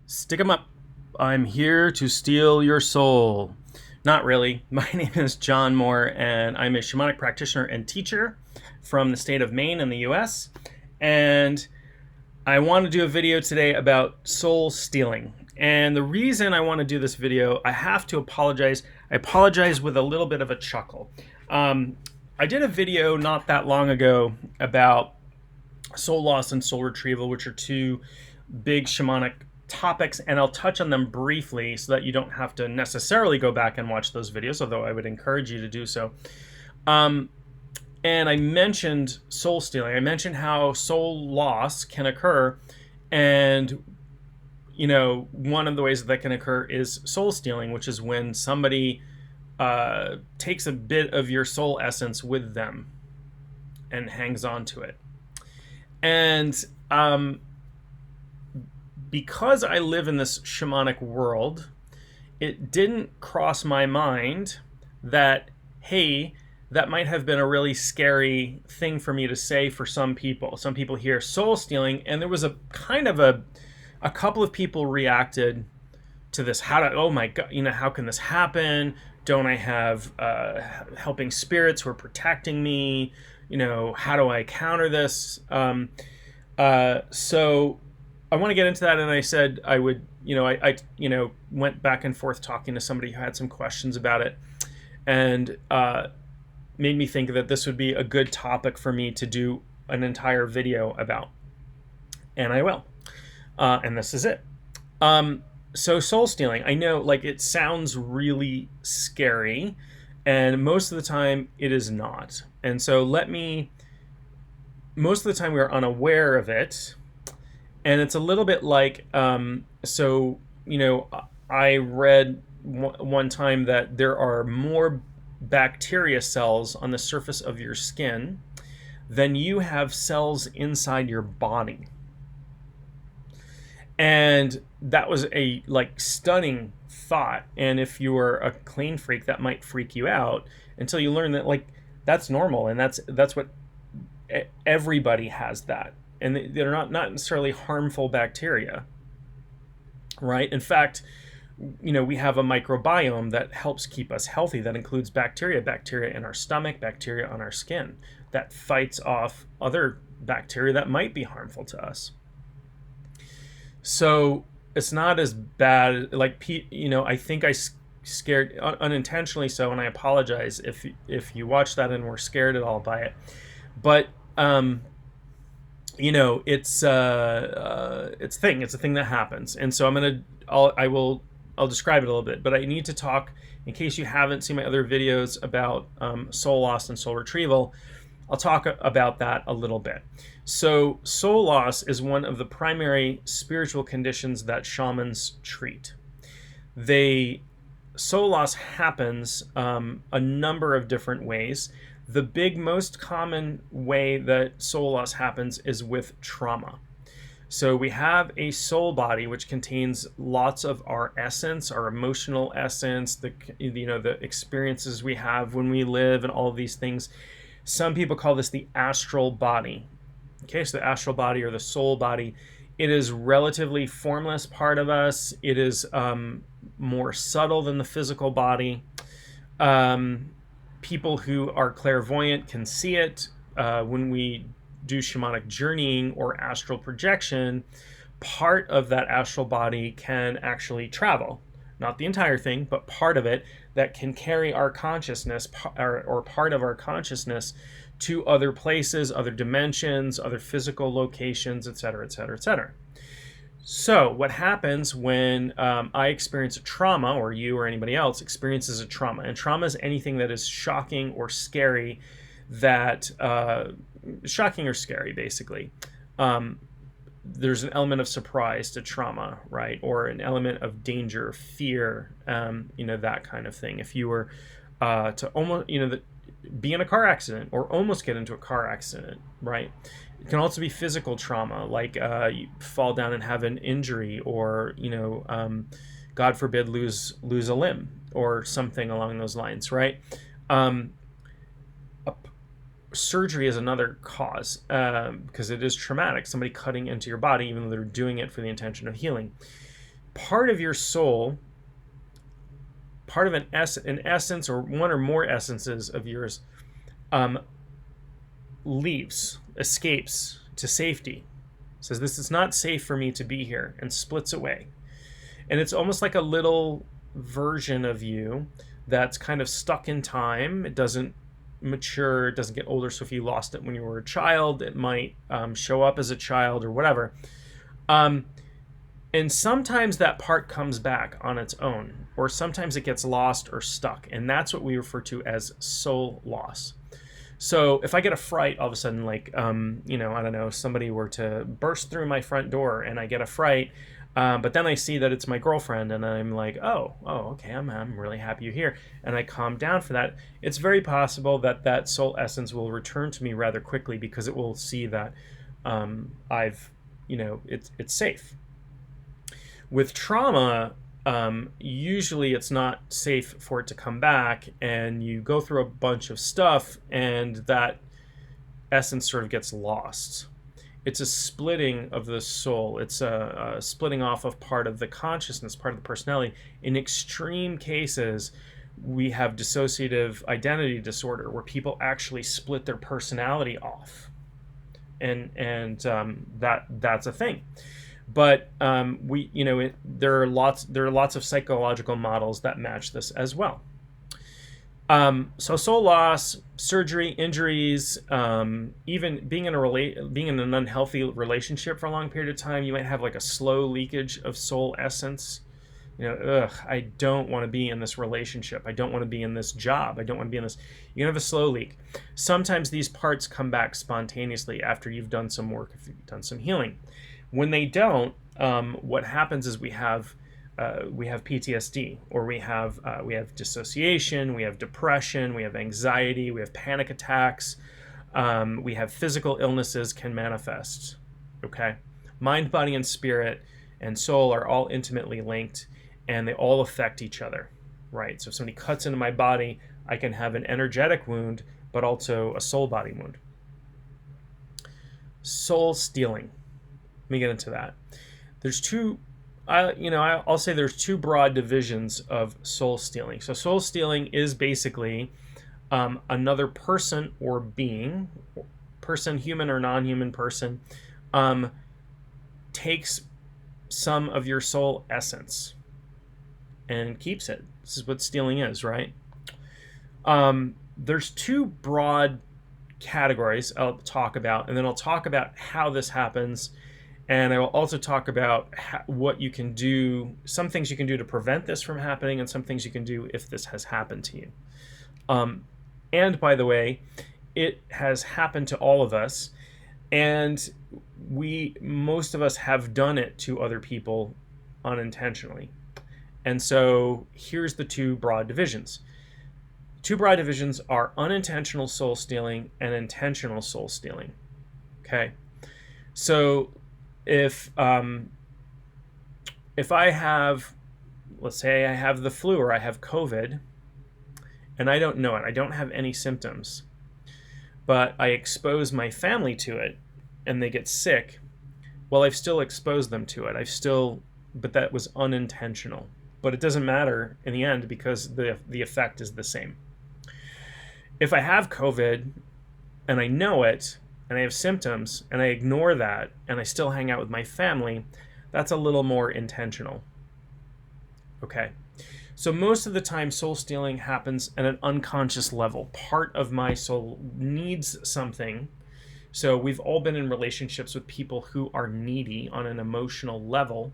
Stick 'em up. I'm here to steal your soul. Not really. My name is John Moore, and I'm a shamanic practitioner and teacher from the state of Maine in the US. And I want to do a video today about soul stealing. And the reason I want to do this video, I have to apologize. I apologize with a little bit of a chuckle. I did a video not that long ago about soul loss and soul retrieval, which are two big shamanic topics, and I'll touch on them briefly so that you don't have to necessarily go back and watch those videos, although I would encourage you to do so. And I mentioned soul stealing. I mentioned how soul loss can occur, and one of the ways that can occur is soul stealing, which is when somebody takes a bit of your soul essence with them and hangs on to it. And because I live in this shamanic world, it didn't cross my mind that, hey, that might have been a really scary thing for me to say for some people. Some people hear soul stealing, and there was a couple of people reacted to this. Oh my God, how can this happen? Don't I have helping spirits who are protecting me? How do I counter this? So I want to get into that, and I said I would, I went back and forth talking to somebody who had some questions about it, and made me think that this would be a good topic for me to do an entire video about, and I will. And this is it. So soul stealing, I know, it sounds really scary, and most of the time it is not. And so most of the time we are unaware of it. And it's a little bit like, I read one time that there are more bacteria cells on the surface of your skin than you have cells inside your body. And that was a stunning thought. And if you were a clean freak, that might freak you out until you learn that that's normal, and that's what everybody has that. And they're not necessarily harmful bacteria, right? In fact, we have a microbiome that helps keep us healthy. That includes bacteria in our stomach, bacteria on our skin, that fights off other bacteria that might be harmful to us. So it's not as bad. I think I scared unintentionally so, and I apologize if you watch that and were scared at all by it. But it's a thing that happens. And so I'll describe it a little bit, but I need to talk, in case you haven't seen my other videos about soul loss and soul retrieval, I'll talk about that a little bit. So soul loss is one of the primary spiritual conditions that shamans treat. Soul loss happens a number of different ways. The most common way that soul loss happens is with trauma. So we have a soul body which contains lots of our essence, our emotional essence, the experiences we have when we live, and all of these things. Some people call this the astral body. Okay, so the astral body or the soul body, it is relatively formless part of us. It is more subtle than the physical body. People who are clairvoyant can see it. When we do shamanic journeying or astral projection, part of that astral body can actually travel. Not the entire thing, but part of it that can carry our consciousness or part of our consciousness to other places, other dimensions, other physical locations, etc., etc., etc. So what happens when I experience a trauma, or you or anybody else experiences a trauma? And trauma is anything that is shocking or scary, basically. There's an element of surprise to trauma, right? Or an element of danger, fear, that kind of thing. If you were to almost, be in a car accident or almost get into a car accident, right? It can also be physical trauma, like you fall down and have an injury, or God forbid lose a limb or something along those lines, right? Surgery is another cause, because it is traumatic. Somebody cutting into your body, even though they're doing it for the intention of healing. part of your soul, part of an essence or one or more essences of yours, um, leaves, escapes to safety, says, this is not safe for me to be here, and splits away. And it's almost like a little version of you that's kind of stuck in time. It doesn't mature, it doesn't get older. So if you lost it when you were a child, it might show up as a child or whatever. And sometimes that part comes back on its own, or sometimes it gets lost or stuck. And that's what we refer to as soul loss. So if I get a fright all of a sudden, like, I don't know, somebody were to burst through my front door and I get a fright, but then I see that it's my girlfriend and I'm like, oh, okay, I'm really happy you're here. And I calm down for that. It's very possible that that soul essence will return to me rather quickly because it will see that it's safe. With trauma, usually it's not safe for it to come back, and you go through a bunch of stuff and that essence sort of gets lost. It's a splitting of the soul. It's a splitting off of part of the consciousness, part of the personality. In extreme cases, we have dissociative identity disorder where people actually split their personality off, and that's a thing. But there are lots of psychological models that match this as well. So soul loss, surgery, injuries, even being in an unhealthy relationship for a long period of time, you might have like a slow leakage of soul essence. I don't want to be in this relationship. I don't want to be in this job. I don't want to be in this. You can have a slow leak. Sometimes these parts come back spontaneously after you've done some work, if you've done some healing. When they don't, what happens is we have PTSD, or we have dissociation, we have depression, we have anxiety, we have panic attacks, we have physical illnesses can manifest. Okay, mind, body, and spirit and soul are all intimately linked, and they all affect each other, right? So if somebody cuts into my body, I can have an energetic wound, but also a soul body wound. Soul stealing. Let me get into that. There's I'll say there's two broad divisions of soul stealing. So soul stealing is basically another person or being, person, human or non-human person, takes some of your soul essence and keeps it. This is what stealing is, right? There's two broad categories I'll talk about, and then I'll talk about how this happens. And I will also talk about what you can do, some things you can do to prevent this from happening, and some things you can do if this has happened to you. And by the way, it has happened to all of us, and most of us have done it to other people unintentionally. And so here's the two broad divisions. Two broad divisions are unintentional soul stealing and intentional soul stealing. Okay, so if I have, let's say I have the flu or I have COVID, and I don't know it, I don't have any symptoms, but I expose my family to it and they get sick, well, I've still exposed them to it. But that was unintentional. But it doesn't matter in the end because the effect is the same. If I have COVID and I know it, and I have symptoms, and I ignore that, and I still hang out with my family, that's a little more intentional. Okay, so most of the time soul stealing happens at an unconscious level. Part of my soul needs something. So we've all been in relationships with people who are needy on an emotional level,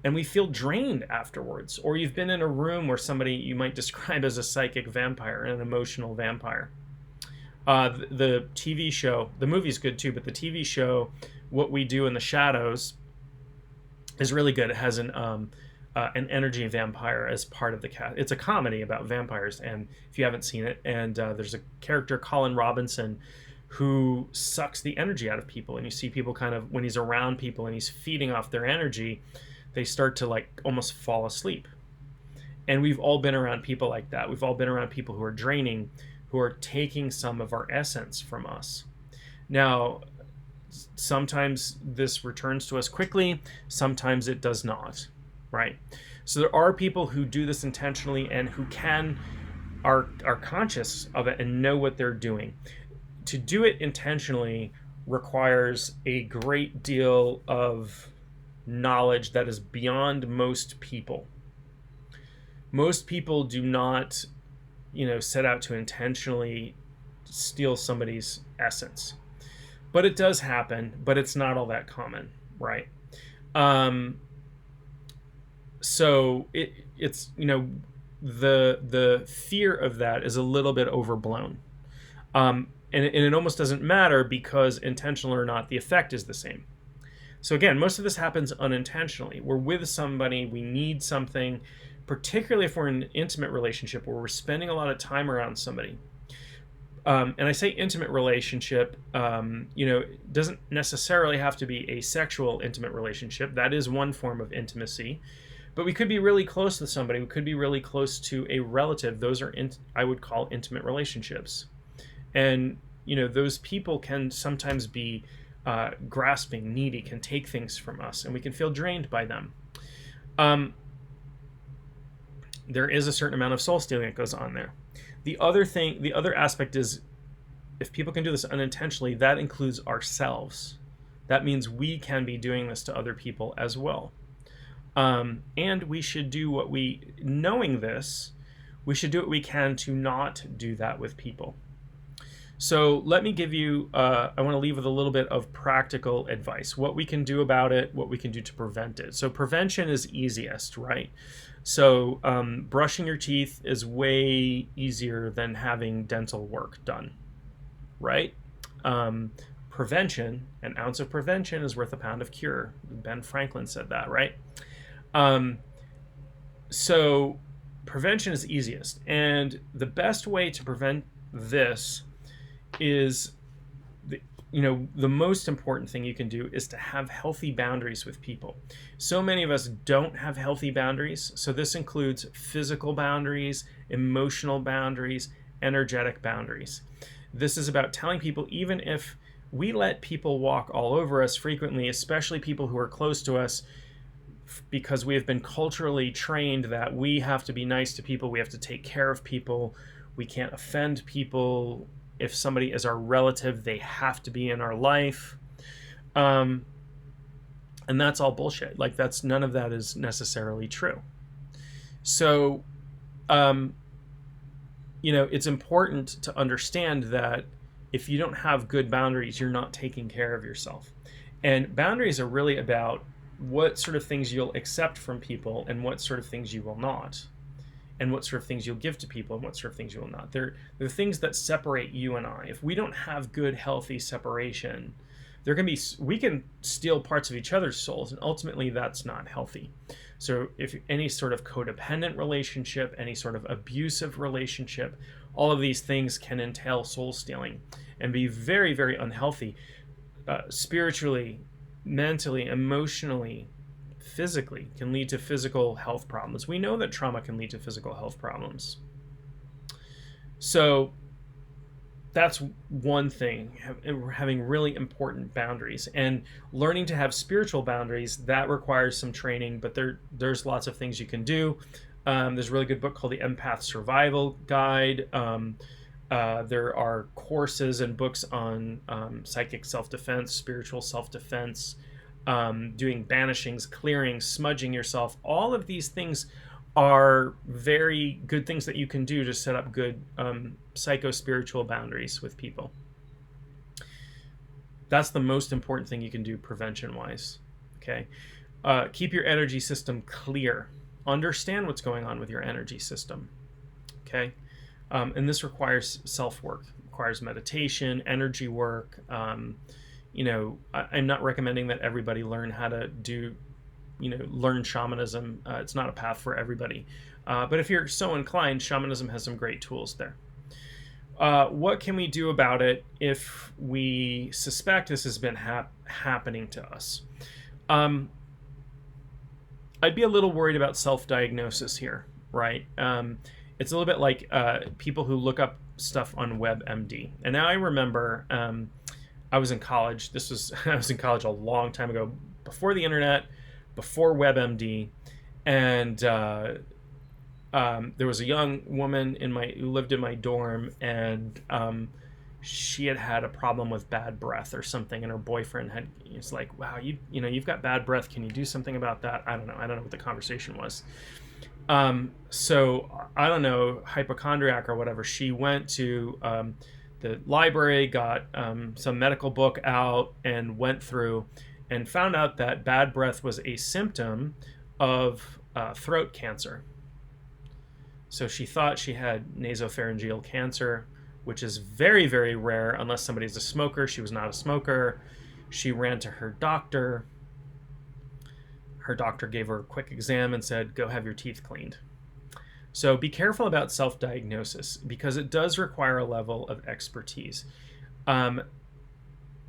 and we feel drained afterwards. Or you've been in a room where somebody you might describe as a psychic vampire, an emotional vampire. The TV show, the movie's good too, but the TV show, What We Do in the Shadows, is really good. It has an energy vampire as part of the cast. It's a comedy about vampires, and if you haven't seen it, and there's a character, Colin Robinson, who sucks the energy out of people, and you see people kind of, when he's around people and he's feeding off their energy, they start to like almost fall asleep. And we've all been around people like that. We've all been around people who are draining, who are taking some of our essence from us. Now, sometimes this returns to us quickly, sometimes it does not. right? So there are people who do this intentionally and who are conscious of it and know what they're doing. To do it intentionally requires a great deal of knowledge that is beyond most people. Most people do not, set out to intentionally steal somebody's essence. But it does happen, but it's not all that common, right? Um, so it's the fear of that is a little bit overblown. And it almost doesn't matter because intentional or not, the effect is the same. So again, most of this happens unintentionally. We're with somebody, we need something, particularly if we're in an intimate relationship where we're spending a lot of time around somebody. And I say intimate relationship, it doesn't necessarily have to be a sexual intimate relationship. That is one form of intimacy. But we could be really close to somebody. We could be really close to a relative. Those are, I would call, intimate relationships. And, those people can sometimes be grasping, needy, can take things from us, and we can feel drained by them. There is a certain amount of soul stealing that goes on there. The other aspect is, if people can do this unintentionally, that includes ourselves. That means we can be doing this to other people as well. And we should do knowing this, we should do what we can to not do that with people. So let me give you, I want to leave with a little bit of practical advice, what we can do about it, what we can do to prevent it. So prevention is easiest, right? So brushing your teeth is way easier than having dental work done, right? Prevention, an ounce of prevention is worth a pound of cure. Ben Franklin said that, right? So prevention is easiest. And the best way to prevent this is, the most important thing you can do is to have healthy boundaries with people. So many of us don't have healthy boundaries. So this includes physical boundaries, emotional boundaries, energetic boundaries. This is about telling people, even if we let people walk all over us frequently, especially people who are close to us, because we have been culturally trained that we have to be nice to people, we have to take care of people, we can't offend people. If somebody is our relative, they have to be in our life. And that's all bullshit. Like, none of that is necessarily true. So, it's important to understand that if you don't have good boundaries, you're not taking care of yourself. And boundaries are really about what sort of things you'll accept from people and what sort of things you will not, and what sort of things you'll give to people and what sort of things you will not. They're things that separate you and I. If we don't have good, healthy separation, we can steal parts of each other's souls, and ultimately that's not healthy. So if any sort of codependent relationship, any sort of abusive relationship, all of these things can entail soul stealing and be very, very unhealthy, spiritually, mentally, emotionally, physically, can lead to physical health problems. We know that trauma can lead to physical health problems. So that's one thing, having really important boundaries, and learning to have spiritual boundaries. That requires some training, but there's lots of things you can do. There's a really good book called The Empath Survival Guide. There are courses and books on psychic self-defense, spiritual self-defense, doing banishings, clearing, smudging yourself. All of these things are very good things that you can do to set up good psycho-spiritual boundaries with people. That's the most important thing you can do prevention-wise. Okay, keep your energy system clear. Understand what's going on with your energy system. Okay, and this requires self-work, requires meditation, energy work. I'm not recommending that everybody learn how to learn shamanism. It's not a path for everybody. But if you're so inclined, shamanism has some great tools there. What can we do about it if we suspect this has been happening to us? I'd be a little worried about self-diagnosis here, right? It's a little bit like people who look up stuff on WebMD. And now I remember I was in college. I was in college a long time ago, before the internet, before WebMD, And there was a young woman who lived in my dorm, and she had had a problem with bad breath or something, and her boyfriend was like, "Wow, you've got bad breath. Can you do something about that?" I don't know. I don't know what the conversation was. So I don't know, hypochondriac or whatever. She went to the library, got some medical book out, and went through, and found out that bad breath was a symptom of throat cancer. So she thought she had nasopharyngeal cancer, which is very, very rare unless somebody's a smoker. She was not a smoker. She ran to her doctor. Her doctor gave her a quick exam and said, go have your teeth cleaned. So be careful about self-diagnosis because it does require a level of expertise.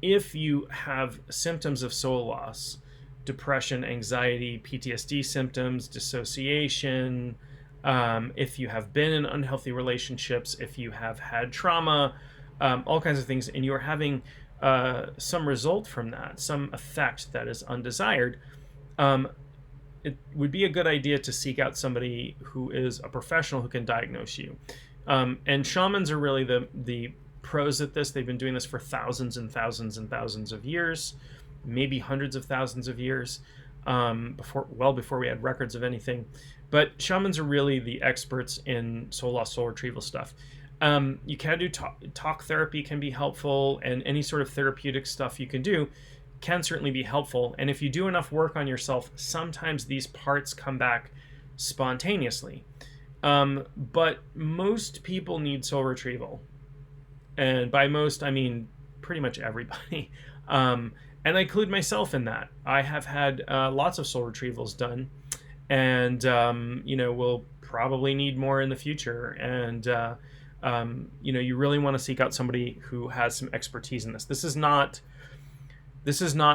If you have symptoms of soul loss, depression, anxiety, PTSD symptoms, dissociation, if you have been in unhealthy relationships, if you have had trauma, all kinds of things, and you're having some result from that, some effect that is undesired, it would be a good idea to seek out somebody who is a professional who can diagnose you. And shamans are really the pros at this. They've been doing this for thousands and thousands and thousands of years, maybe hundreds of thousands of years, before we had records of anything. But shamans are really the experts in soul loss, soul retrieval stuff. You can do talk therapy can be helpful, and any sort of therapeutic stuff you can do can certainly be helpful. And if you do enough work on yourself, sometimes these parts come back spontaneously. But most people need soul retrieval. And by most, I mean pretty much everybody. And I include myself in that. I have had lots of soul retrievals done. And, we'll probably need more in the future. And, you really want to seek out somebody who has some expertise in this. This is not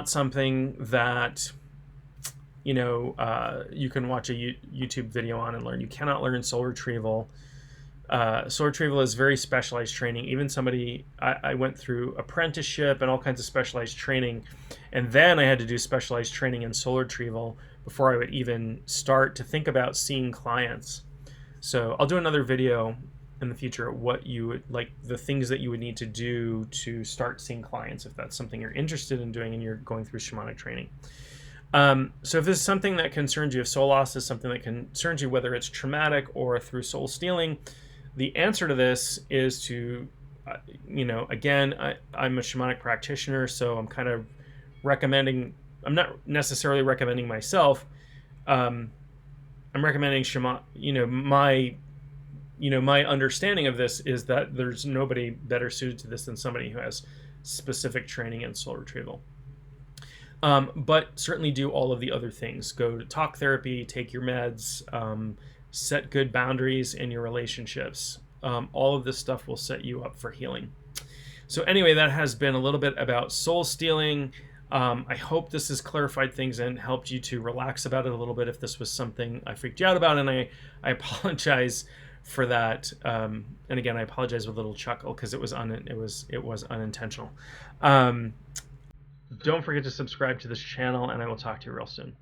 something that you can watch a YouTube video on and learn. You cannot learn soul retrieval. Soul retrieval is very specialized training. Even I went through apprenticeship and all kinds of specialized training, and then I had to do specialized training in soul retrieval before I would even start to think about seeing clients. So I'll do another video in the future what you would like, the things that you would need to do to start seeing clients if that's something you're interested in doing and you're going through shamanic training. So if this is something that concerns you, if soul loss is something that concerns you, whether it's traumatic or through soul stealing, the answer to this is to, again, I'm a shamanic practitioner, so I'm kind of recommending, I'm not necessarily recommending myself. I'm recommending my understanding of this is that there's nobody better suited to this than somebody who has specific training in soul retrieval. But certainly do all of the other things. Go to talk therapy, take your meds, set good boundaries in your relationships. All of this stuff will set you up for healing. So anyway, that has been a little bit about soul stealing. I hope this has clarified things and helped you to relax about it a little bit if this was something I freaked you out about, and I apologize for that. And again, I apologize with a little chuckle because it was unintentional. Don't forget to subscribe to this channel, and I will talk to you real soon.